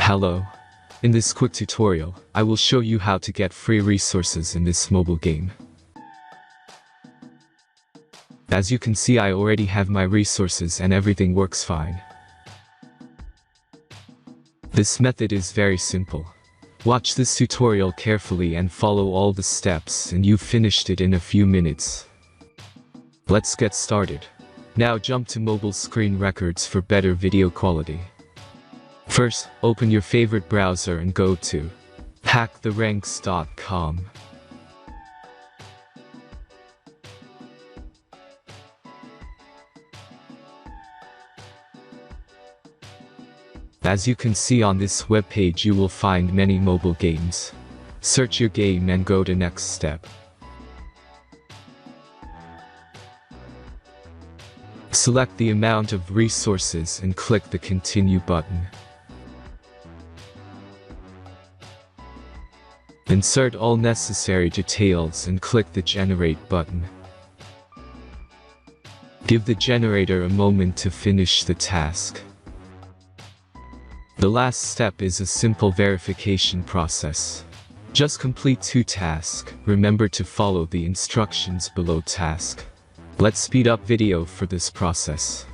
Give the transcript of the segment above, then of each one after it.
Hello. In this quick tutorial, I will show you how to get free resources in this mobile game. As you can see, I already have my resources and everything works fine. This method is very simple. Watch this tutorial carefully and follow all the steps and you've finished it in a few minutes. Let's get started. Now jump to mobile screen records for better video quality. First, open your favorite browser and go to hacktheranks.com. As you can see on this webpage, you will find many mobile games. Search your game and go to next step. Select the amount of resources and click the continue button. Insert all necessary details and click the generate button. Give the generator a moment to finish the task. The last step is a simple verification process. Just complete 2 tasks. Remember to follow the instructions below task. Let's speed up video for this process.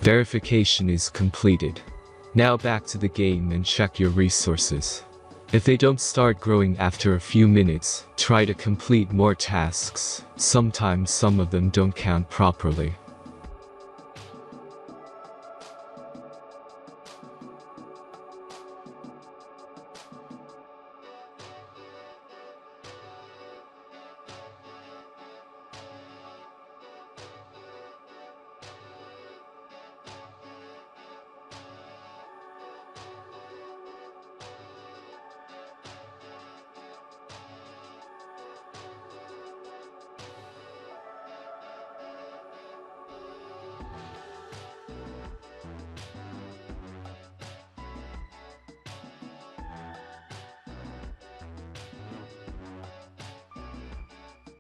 Verification is completed. Now back to the game and check your resources. If they don't start growing after a few minutes, try to complete more tasks. Sometimes some of them don't count properly.